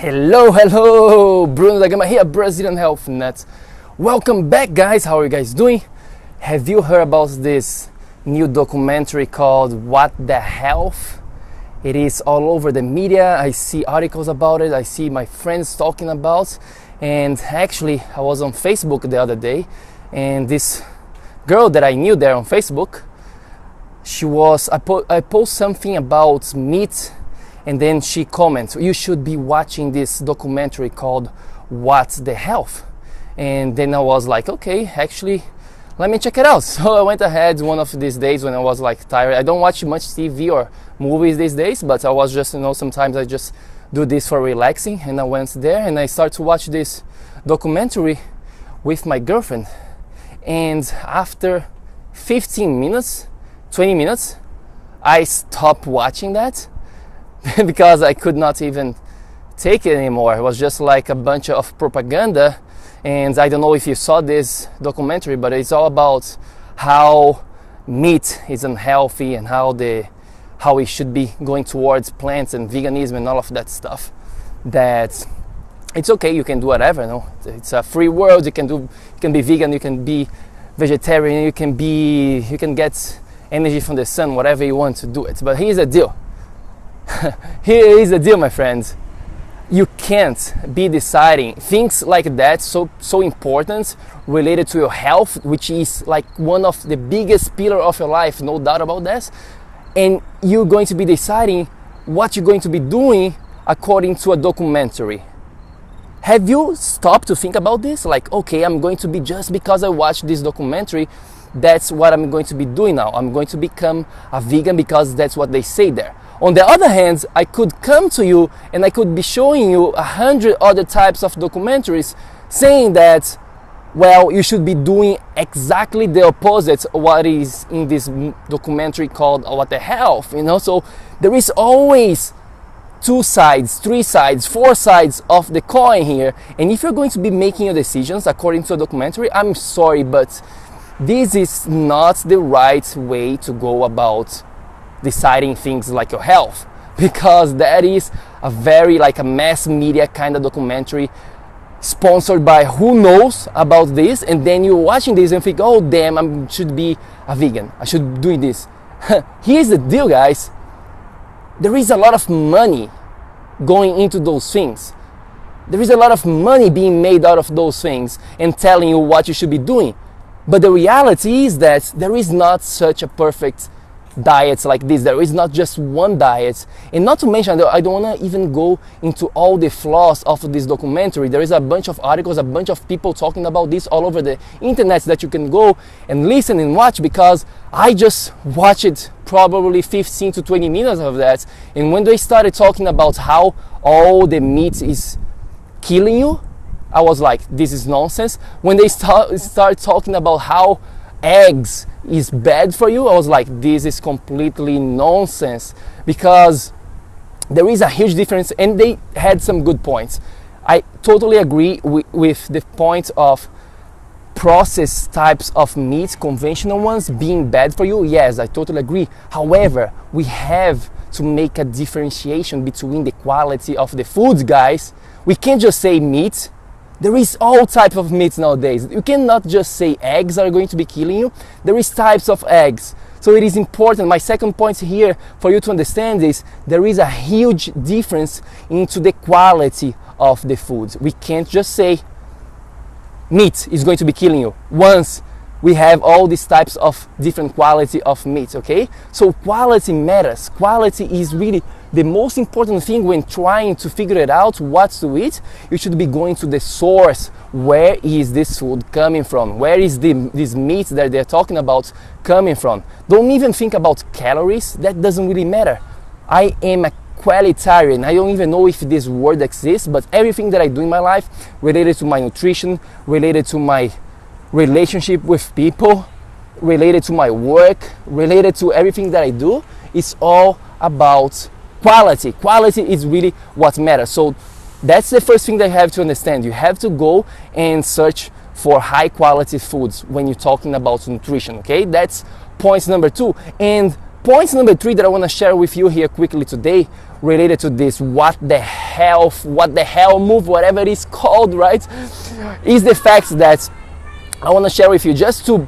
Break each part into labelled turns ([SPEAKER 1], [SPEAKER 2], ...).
[SPEAKER 1] Hello, Bruno da GAMA here, Brazilian Health Nut. Welcome back, guys. How are you guys doing? Have you heard about this new documentary called What the Health? It is all over the media. I see articles about it. I see my friends talking about. And actually, I was on Facebook the other day, and this girl that I knew there on Facebook, I post something about meat. And then she comments, you should be watching this documentary called What the Health. And then I was like, okay, actually, let me check it out. So I went ahead one of these days when I was like tired. I don't watch much TV or movies these days, but I was just, sometimes I just do this for relaxing. And I went there and I started to watch this documentary with my girlfriend. And after 15 minutes, 20 minutes, I stopped watching that. Because I could not even take it anymore. It was just like a bunch of propaganda. And I don't know if you saw this documentary, but it's all about how meat is unhealthy and how we should be going towards plants and veganism and all of that stuff. That it's okay, you can do whatever, it's a free world. You can be vegan, you can be vegetarian, you can get energy from the sun, whatever you want to do it. But here's the deal. Here is the deal, my friends. You can't be deciding things like that so important related to your health, which is like one of the biggest pillars of your life, no doubt about this. And you're going to be deciding what you're going to be doing according to a documentary. Have you stopped to think about this? Like, okay, I'm going to be, just because I watched this documentary, that's what I'm going to be doing now. I'm going to become a vegan because that's what they say there. On the other hand, I could come to you and I could be showing you 100 other types of documentaries saying that, well, you should be doing exactly the opposite of what is in this documentary called What the Health, So there is always 2 sides, 3 sides, 4 sides of the coin here. And if you're going to be making your decisions according to a documentary, I'm sorry, but this is not the right way to go about deciding things like your health, because that is a very like a mass media kind of documentary sponsored by who knows about this, and then you're watching this and think, oh damn, I should be a vegan, I should be doing this. Here's the deal, guys. There is a lot of money going into those things. There is a lot of money being made out of those things and telling you what you should be doing. But the reality is that there is not such a perfect diet like this. There is not just one diet. And not to mention, I don't want to even go into all the flaws of this documentary. There is a bunch of articles, a bunch of people talking about this all over the internet that you can go and listen and watch, because I just watched probably 15 to 20 minutes of that. And when they started talking about how all the meat is killing you, I was like, this is nonsense. When they start talking about how eggs is bad for you, I was like, this is completely nonsense, because there is a huge difference. And they had some good points. I totally agree with the point of processed types of meat, conventional ones, being bad for you. Yes, I totally agree. However, we have to make a differentiation between the quality of the foods, guys. We can't just say meat. There is all types of meats nowadays. You cannot just say eggs are going to be killing you. There is types of eggs. So it is important. My second point here for you to understand is there is a huge difference into the quality of the foods. We can't just say meat is going to be killing you once we have all these types of different quality of meat, okay? So quality matters. Quality is really the most important thing when trying to figure it out what to eat. You should be going to the source. Where is this food coming from? Where is this meat that they're talking about coming from? Don't even think about calories. That doesn't really matter. I am a qualitarian. I don't even know if this word exists, but everything that I do in my life related to my nutrition, related to my relationship with people, related to my work, related to everything that I do, it's all about quality. Quality is really what matters. So that's the first thing that you have to understand. You have to go and search for high quality foods when you're talking about nutrition, okay? That's point number 2. And point number 3 that I want to share with you here quickly today, related to this what the hell move, whatever it is called, right, is the fact that I want to share with you, just to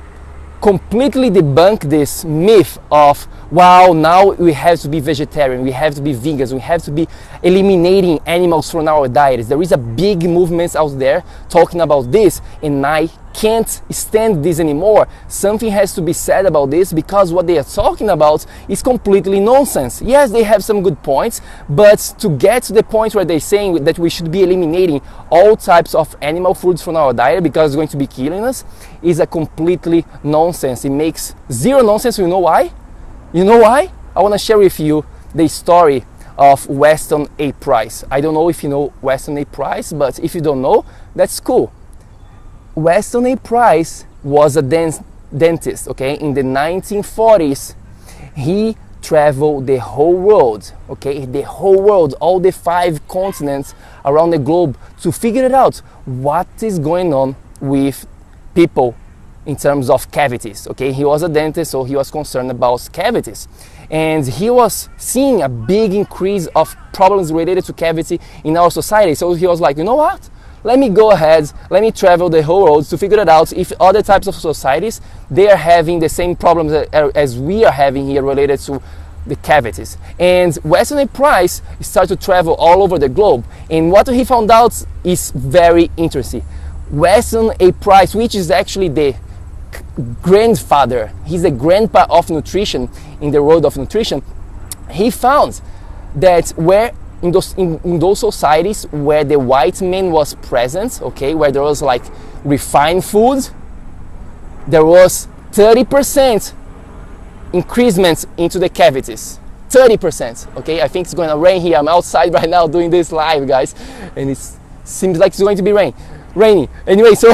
[SPEAKER 1] completely debunk this myth of, wow, now we have to be vegetarian, we have to be vegans, we have to be eliminating animals from our diets. There is a big movement out there talking about this, and I can't stand this anymore. Something has to be said about this, because what they are talking about is completely nonsense. Yes, they have some good points, but to get to the point where they're saying that we should be eliminating all types of animal foods from our diet because it's going to be killing us, is a completely nonsense. It makes zero nonsense. You know why? You know why? I want to share with you the story of Weston A. Price. I don't know if you know Weston A. Price, but if you don't know, that's cool. Weston A. Price was a dentist, okay? In the 1940s, he traveled the whole world, okay? The whole world, all the 5 continents around the globe, to figure it out what is going on with people in terms of cavities, okay? He was a dentist, so he was concerned about cavities. And he was seeing a big increase of problems related to cavity in our society. So he was like, you know what? Let me go ahead, let me travel the whole world to figure it out if other types of societies, they are having the same problems as we are having here related to the cavities. And Weston A. Price started to travel all over the globe. And what he found out is very interesting. Weston A. Price, which is actually the grandfather, he's the grandpa of nutrition in the world of nutrition, he found that where in those societies where the white man was present, okay, where there was like refined food, there was 30% increasement into the cavities. 30%, okay? I think it's going to rain here. I'm outside right now doing this live, guys, and it seems like it's going to be rainy. Anyway, so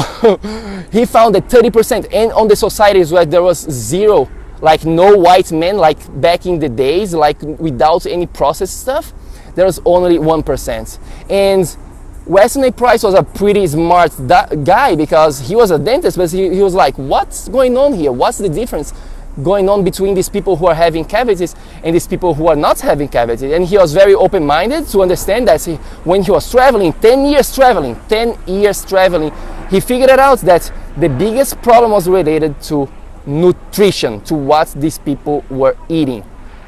[SPEAKER 1] he found that 30%, and on the societies where there was zero, like no white men, like back in the days, like without any processed stuff, there was only 1%. And Weston A. Price was a pretty smart guy, because he was a dentist, but he was like, what's going on here? What's the difference going on between these people who are having cavities and these people who are not having cavities? And he was very open-minded to understand that when he was traveling, 10 years traveling, he figured it out that the biggest problem was related to nutrition, to what these people were eating.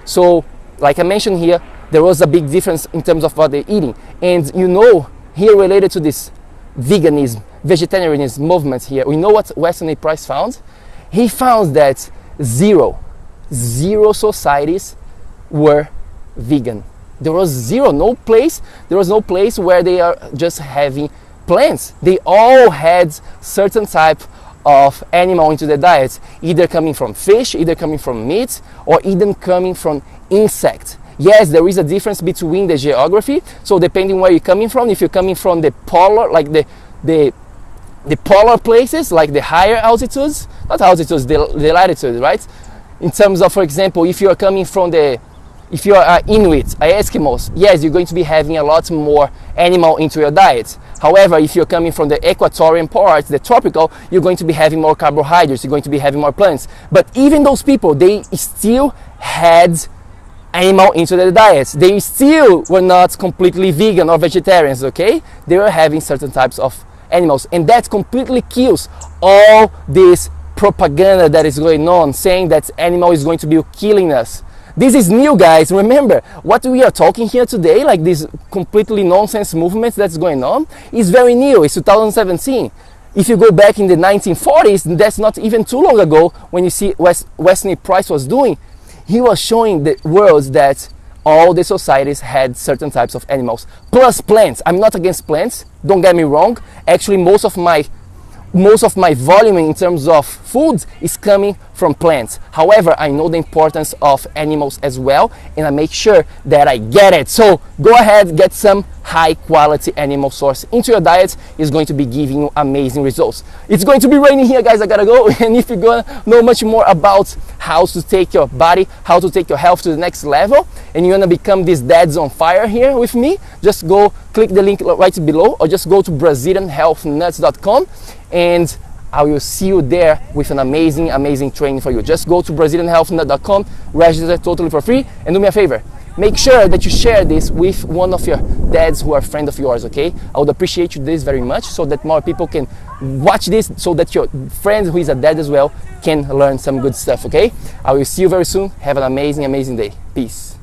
[SPEAKER 1] So, like I mentioned here, there was a big difference in terms of what they're eating. And you know, here related to this veganism, vegetarianism movement here, we know what Weston A. Price found? He found that zero societies were vegan. There was no place where they are just having plants. They all had certain type of animal into their diets, either coming from fish, either coming from meat, or even coming from insect. Yes, there is a difference between the geography. So depending where you're coming from, if you're coming from the polar, like the polar places, like the higher altitudes, not altitudes, the latitude, right? In terms of, for example, if you are coming from if you are Inuit, Eskimos, yes, you're going to be having a lot more animal into your diet. However, if you're coming from the equatorial part, the tropical, you're going to be having more carbohydrates, you're going to be having more plants. But even those people, they still had animal into their diets. They still were not completely vegan or vegetarians, okay? They were having certain types of animals, and that completely kills all this propaganda that is going on, saying that animal is going to be killing us. This is new, guys. Remember, what we are talking here today, like this completely nonsense movement that's going on, is very new. It's 2017. If you go back in the 1940s, that's not even too long ago, when you see Weston A. Price was doing, he was showing the world that all the societies had certain types of animals, plus plants. I'm not against plants, don't get me wrong. Actually, most of my volume in terms of food is coming from plants. However, I know the importance of animals as well, and I make sure that I get it. So go ahead, get some high quality animal source into your diet. Is going to be giving you amazing results. It's going to be raining here, guys. I gotta go. And if you're gonna know much more about how to take your body, how to take your health to the next level, and you wanna become these dads on fire here with me, just go click the link right below, or just go to BrazilianHealthNuts.com. And I will see you there with an amazing training for you. Just go to brazilianhealthnut.com, register totally for free, and do me a favor. Make sure that you share this with one of your dads who are friends of yours, okay? I would appreciate you this very much, so that more people can watch this, so that your friend who is a dad as well can learn some good stuff, okay? I will see you very soon. Have an amazing day. Peace.